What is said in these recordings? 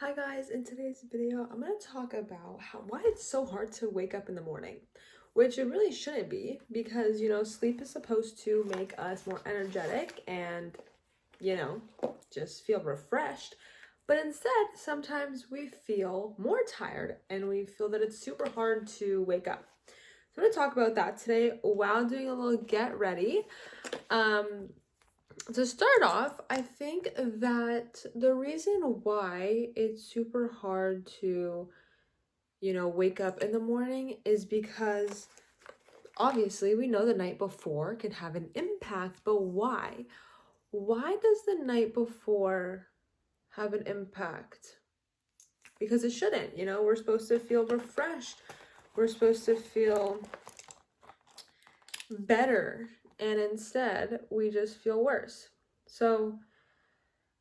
Hi guys, in today's video, I'm going to talk about why it's so hard to wake up in the morning, which it really shouldn't be because, sleep is supposed to make us more energetic and, you know, just feel refreshed. But instead, sometimes we feel more tired and we feel that it's super hard to wake up. So I'm going to talk about that today while doing a little get ready. Um, to start off, I think that the reason why it's super hard to, wake up in the morning is because obviously we know the night before can have an impact, but why? Why does the night before have an impact? Because it shouldn't, we're supposed to feel refreshed. We're supposed to feel better, and instead we just feel worse. So,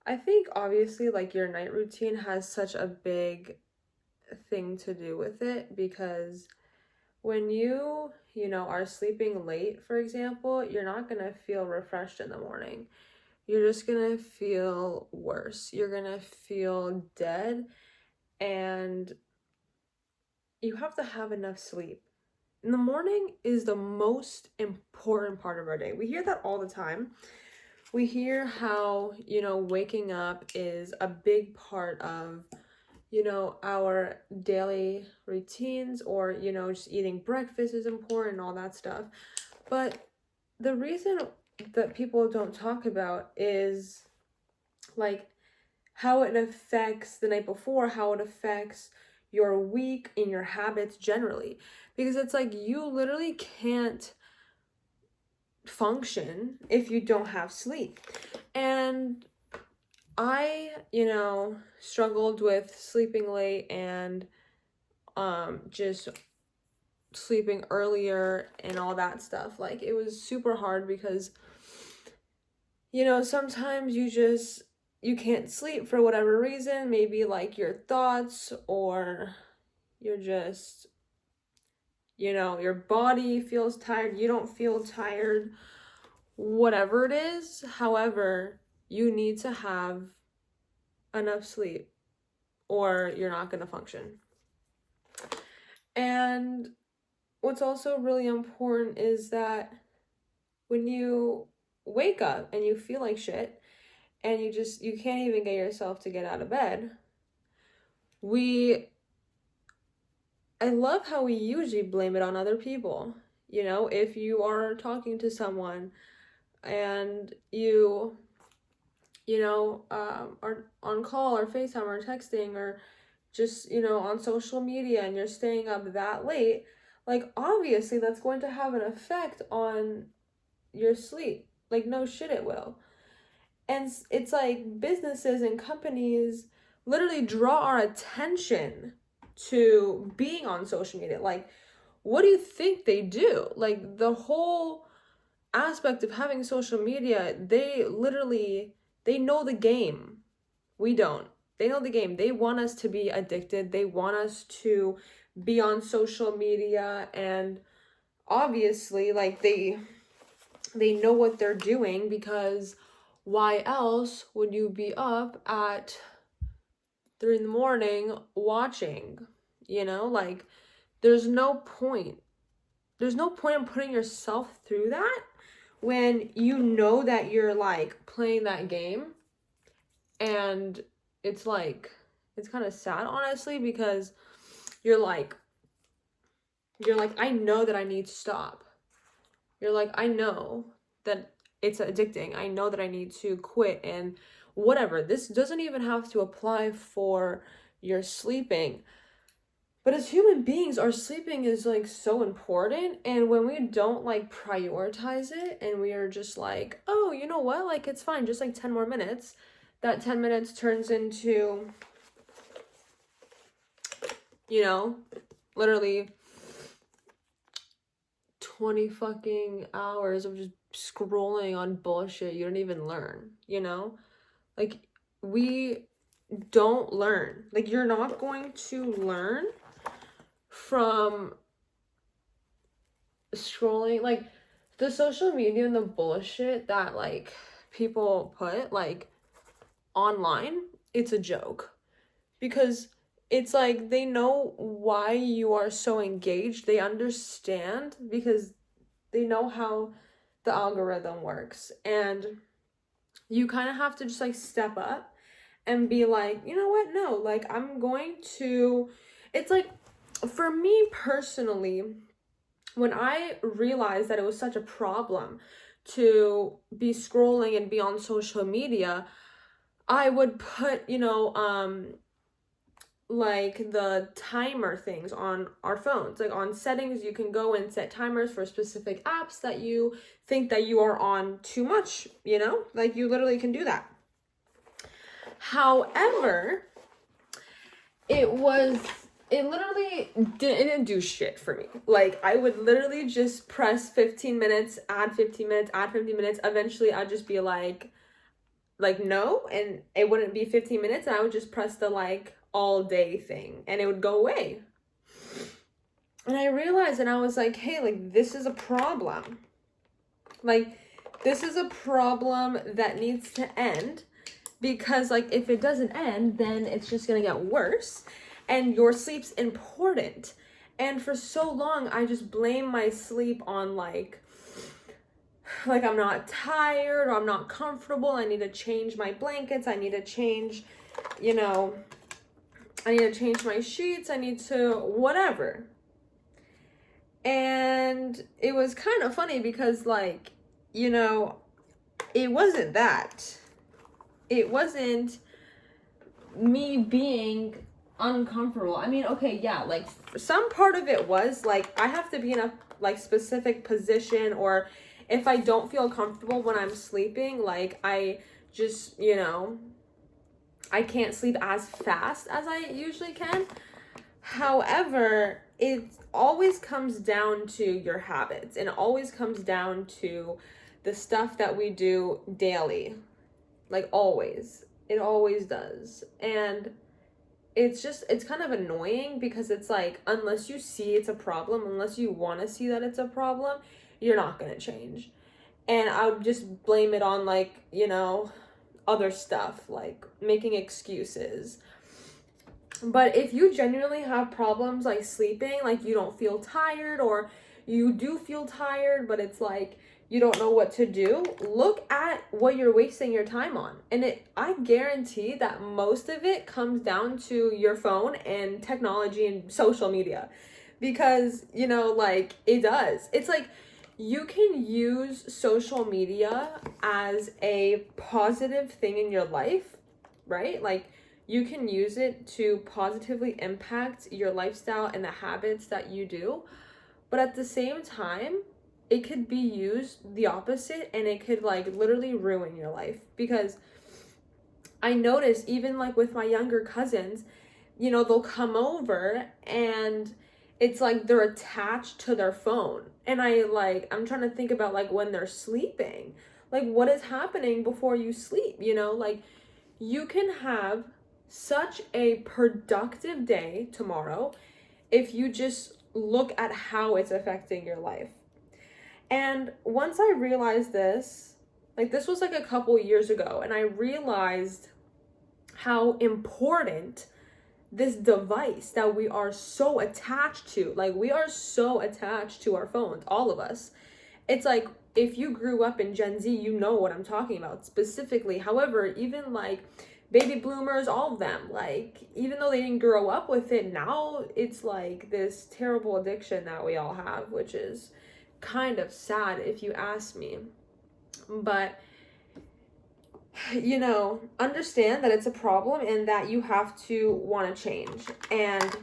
I think obviously like your night routine has such a big thing to do with it because when you are sleeping late, for example, you're not going to feel refreshed in the morning. You're just going to feel worse. You're going to feel dead, and you have to have enough sleep. In the morning is the most important part of our day. We hear that all the time. We hear how, waking up is a big part of, our daily routines, or, just eating breakfast is important, all that stuff. But the reason that people don't talk about is like how it affects the night before, how it affects your week and your habits generally. Because it's like you literally can't function if you don't have sleep. And I, struggled with sleeping late and just sleeping earlier and all that stuff. Like it was super hard because sometimes you can't sleep for whatever reason, maybe like your thoughts, or you're just your body feels tired, you don't feel tired, whatever it is. However, you need to have enough sleep or you're not going to function. And what's also really important is that when you wake up and you feel like shit and you can't even get yourself to get out of bed, I love how we usually blame it on other people. If you are talking to someone and are on call or FaceTime or texting or just, on social media, and you're staying up that late, like obviously that's going to have an effect on your sleep. Like no shit it will. And it's like businesses and companies literally draw our attention to being on social media. Like what do you think they do? Like the whole aspect of having social media, they know the game. We don't. They know the game. They want us to be addicted. They want us to be on social media, and obviously like they know what they're doing, because why else would you be up at 3 in the morning watching? Like there's no point. There's no point in putting yourself through that when you know that you're like playing that game. And it's like it's kind of sad, honestly, because you're like I know that I need to stop. You're like, I know that it's addicting. I know that I need to quit and whatever. This doesn't even have to apply for your sleeping. But as human beings, our sleeping is like so important. And when we don't like prioritize it and we are just like, oh, you know what? Like it's fine, just like 10 more minutes. That 10 minutes turns into, literally 20 fucking hours of just scrolling on bullshit you don't even learn. Like we don't learn. Like you're not going to learn from scrolling. Like the social media and the bullshit that like people put like online, it's a joke. because it's like they know why you are so engaged. They understand because they know how the algorithm works. And you kind of have to just like step up and be like, you know what? No, like I'm going to, it's like for me personally, when I realized that it was such a problem to be scrolling and be on social media, I would put, like the timer things on our phones. Like on settings, you can go and set timers for specific apps that you think that you are on too much, Like you literally can do that. However, it literally didn't do shit for me. Like I would literally just press 15 minutes, add 15 minutes, add 15 minutes. Eventually I'd just be like no, and it wouldn't be 15 minutes, and I would just press the like all day thing and it would go away. And I realized, and I was like, hey, like this is a problem. Like this is a problem that needs to end, because like if it doesn't end, then it's just gonna get worse, and your sleep's important. And for so long I just blame my sleep on like I'm not tired, or I'm not comfortable, I need to change my blankets, I need to change, I need to change my sheets, I need to whatever. And it was kind of funny because like, it wasn't that. It wasn't me being uncomfortable. I mean, okay, yeah, like some part of it was like I have to be in a like specific position, or if I don't feel comfortable when I'm sleeping, like I just, I can't sleep as fast as I usually can. However, it always comes down to your habits, and it always comes down to the stuff that we do daily. Like always. It always does. And it's kind of annoying because it's like, unless you see it's a problem, unless you want to see that it's a problem, you're not going to change. And I would just blame it on like, other stuff, like making excuses. But if you genuinely have problems like sleeping, like you don't feel tired, or you do feel tired, but it's like you don't know what to do, look at what you're wasting your time on. And I guarantee that most of it comes down to your phone and technology and social media. Because, like it does. It's like you can use social media as a positive thing in your life, right? Like you can use it to positively impact your lifestyle and the habits that you do. But at the same time, it could be used the opposite, and it could like literally ruin your life. Because I notice even like with my younger cousins, they'll come over and it's like they're attached to their phone. And I'm trying to think about like when they're sleeping, like what is happening before you sleep, like you can have such a productive day tomorrow if you just look at how it's affecting your life. And once I realized this, like this was like a couple years ago, and I realized how important this device that we are so attached to, like we are so attached to our phones, all of us. It's like if you grew up in Gen Z, you know what I'm talking about specifically. However, even like baby bloomers, all of them, like even though they didn't grow up with it, now it's like this terrible addiction that we all have, which is kind of sad if you ask me. But understand that it's a problem and that you have to want to change. And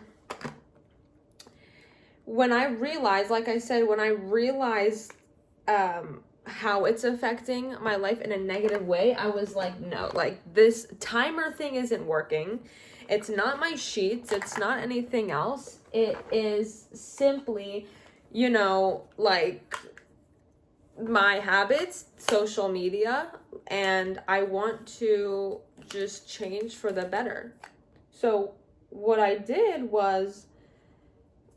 when I realized, like I said, when I realized how it's affecting my life in a negative way, I was like, no, like this timer thing isn't working. It's not my sheets, it's not anything else. It is simply, like my habits, social media, and I want to just change for the better. So what I did was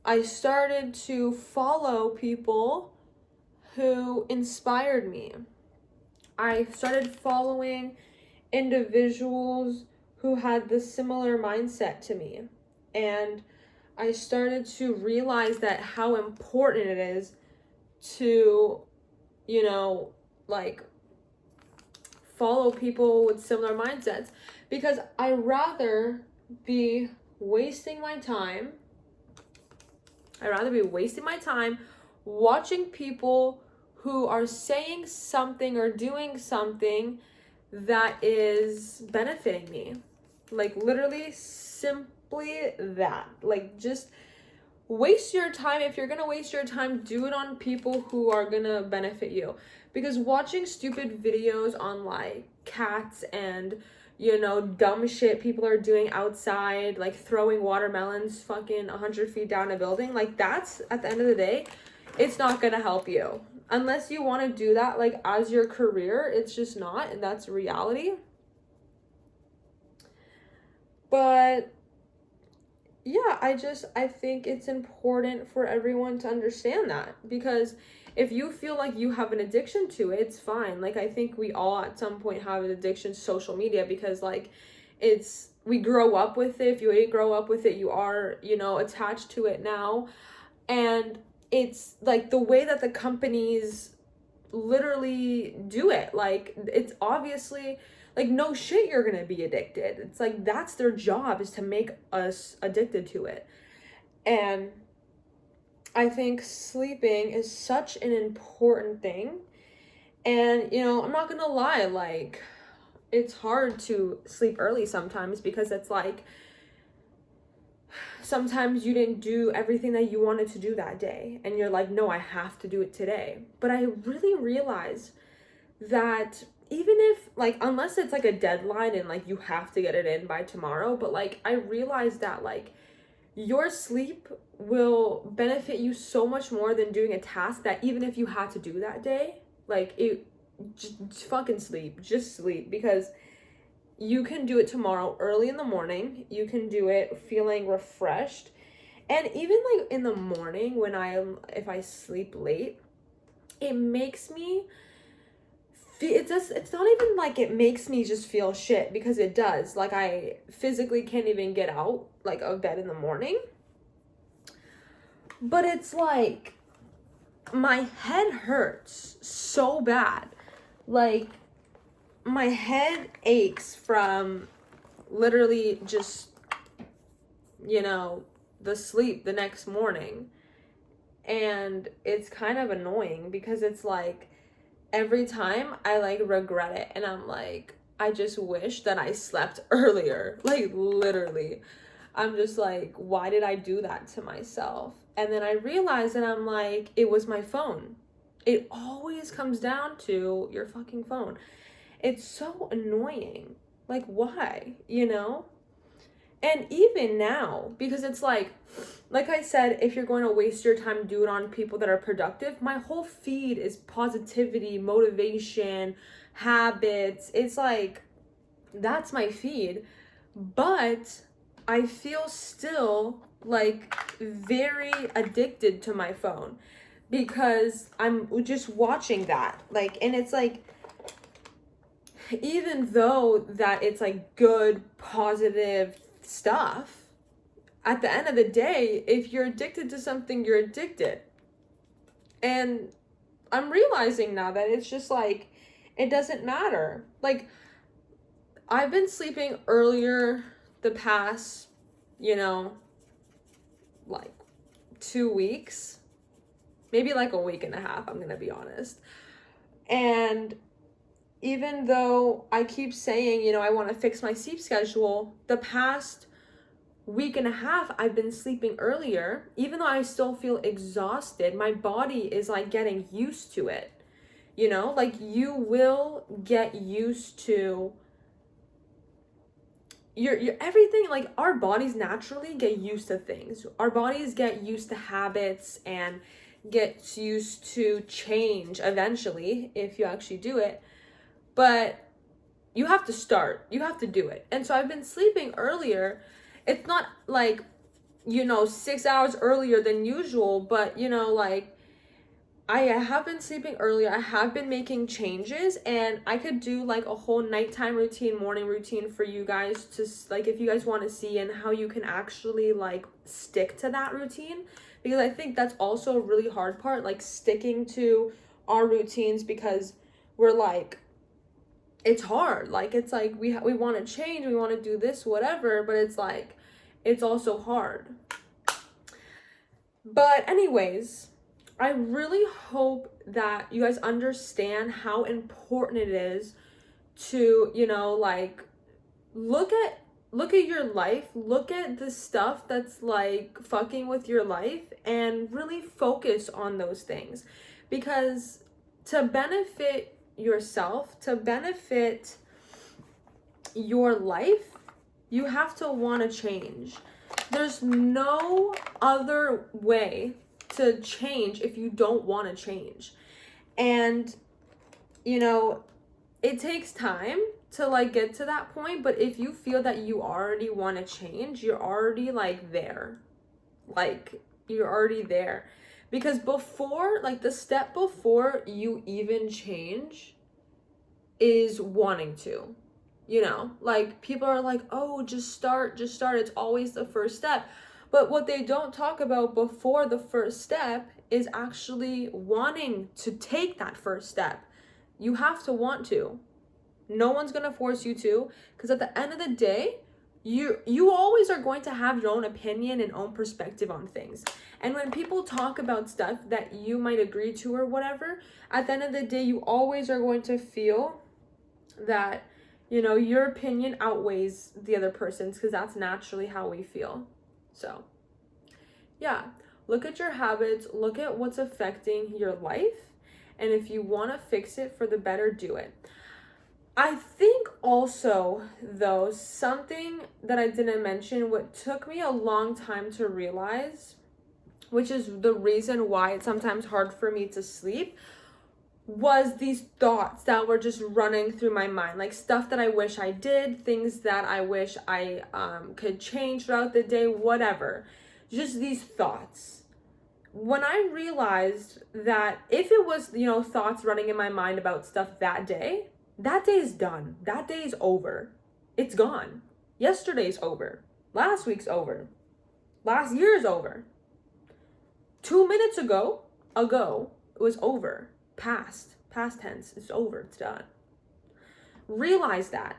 I started to follow people who inspired me. I started following individuals who had this similar mindset to me. And I started to realize that how important it is to, you know, like follow people with similar mindsets, because I rather be wasting my time. I'd rather be wasting my time watching people who are saying something or doing something that is benefiting me. Like literally simply that. Like just waste your time. If you're gonna waste your time, do it on people who are gonna benefit you. Because watching stupid videos on like cats and, you know, dumb shit people are doing outside, like throwing watermelons fucking 100 feet down a building, like that's, at the end of the day, it's not gonna help you. Unless you want to do that like as your career, it's just not, and that's reality. But yeah, I think it's important for everyone to understand that, because if you feel like you have an addiction to it, it's fine. Like I think we all at some point have an addiction to social media, because like we grow up with it. If you didn't grow up with it, you are, you know, attached to it now. And it's like the way that the companies literally do it, like it's obviously like no shit you're gonna be addicted. It's like that's their job, is to make us addicted to it. And I think sleeping is such an important thing. And you know, I'm not gonna lie, like it's hard to sleep early sometimes, because it's like sometimes you didn't do everything that you wanted to do that day and you're like, no, I have to do it today. But I really realized that even if like, unless it's like a deadline and like you have to get it in by tomorrow, but like I realized that like your sleep will benefit you so much more than doing a task that even if you had to do that day, like it just fucking sleep, just sleep, because you can do it tomorrow early in the morning. You can do it feeling refreshed. And even like in the morning when if I sleep late, it makes me it's not even like it makes me just feel shit, because it does. Like I physically can't even get out like of bed in the morning. But it's like my head hurts so bad. Like my head aches from literally just, you know, the sleep the next morning. And it's kind of annoying, because it's like every time I like regret it, and I'm like, I just wish that I slept earlier. Like literally, I'm just like, why did I do that to myself? And then I realized that I'm like, it was my phone. It always comes down to your fucking phone. It's so annoying. Like, why? You know? And even now, because it's like I said, if you're going to waste your time, do it on people that are productive. My whole feed is positivity, motivation, habits. It's like, that's my feed. But I feel still like very addicted to my phone, because I'm just watching that. Like, and it's like, even though that it's like good, positive stuff, at the end of the day, if you're addicted to something, you're addicted. And I'm realizing now that it's just like, it doesn't matter. Like, I've been sleeping earlier the past, you know, like 2 weeks, maybe like a week and a half, I'm gonna be honest. And even though I keep saying, you know, I want to fix my sleep schedule, the past week and a half I've been sleeping earlier. Even though I still feel exhausted, my body is like getting used to it. You know, like you will get used to your everything. Like our bodies naturally get used to things. Our bodies get used to habits and get used to change eventually if you actually do it. But you have to start. You have to do it. And so I've been sleeping earlier. It's not like, you know, 6 hours earlier than usual, but, you know, like I have been sleeping earlier. I have been making changes, and I could do like a whole nighttime routine, morning routine for you guys to like, if you guys want to see, and how you can actually like stick to that routine, because I think that's also a really hard part, like sticking to our routines, because we're like, it's hard. Like, it's like we want to change, we want to do this, whatever, but it's like, it's also hard. But anyways, I really hope that you guys understand how important it is to, you know, like look at your life, look at the stuff that's like fucking with your life, and really focus on those things. Because to benefit yourself, to benefit your life, you have to want to change. There's no other way to change if you don't want to change. And, you know, it takes time to like get to that point, but if you feel that you already want to change, you're already like there. Like, you're already there. Because before, like the step before you even change is wanting to. You know, like people are like, oh, just start. It's always the first step. But what they don't talk about before the first step is actually wanting to take that first step. You have to want to. No one's going to force you to, because at the end of the day, you always are going to have your own opinion and own perspective on things. And when people talk about stuff that you might agree to or whatever, at the end of the day, you always are going to feel that, you know, your opinion outweighs the other person's, because that's naturally how we feel. So, yeah, look at your habits, look at what's affecting your life, and if you want to fix it for the better, do it. I think also, though, something that I didn't mention, what took me a long time to realize, which is the reason why it's sometimes hard for me to sleep, was these thoughts that were just running through my mind, like stuff that I wish I did, things that I wish I could change throughout the day, whatever. Just these thoughts. When I realized that if it was, you know, thoughts running in my mind about stuff that day is done. That day is over. It's gone. Yesterday's over. Last week's over. Last year's over. 2 minutes ago, it was over. Past tense. It's over. It's done. Realize that.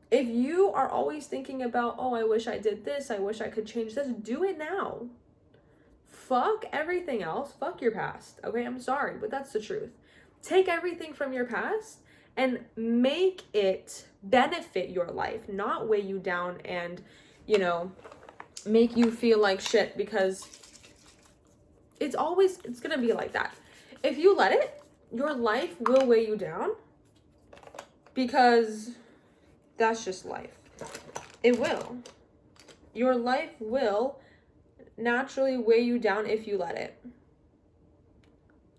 If you are always thinking about, oh, I wish I did this, I wish I could change this, do it now. Fuck everything else. Fuck your past. Okay, I'm sorry, but that's the truth. Take everything from your past and make it benefit your life, not weigh you down and, you know, make you feel like shit, because it's gonna be like that. If you let it, your life will weigh you down, because that's just life. It will. Your life will naturally weigh you down if you let it.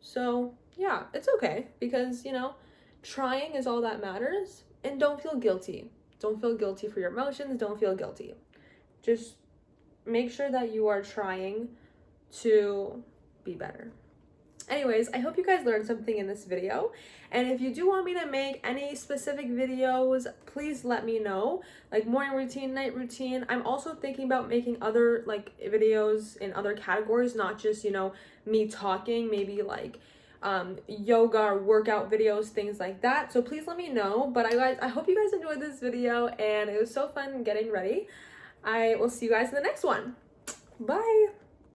So, yeah, it's okay, because, you know, trying is all that matters. And don't feel guilty. Don't feel guilty for your emotions. Don't feel guilty. Just make sure that you are trying to be better. Anyways, I hope you guys learned something in this video. And if you do want me to make any specific videos, please let me know. Like morning routine, night routine. I'm also thinking about making other like videos in other categories, not just, you know, me talking, maybe like yoga or workout videos, things like that. So please let me know. But I hope you guys enjoyed this video, and it was so fun getting ready. I will see you guys in the next one. Bye.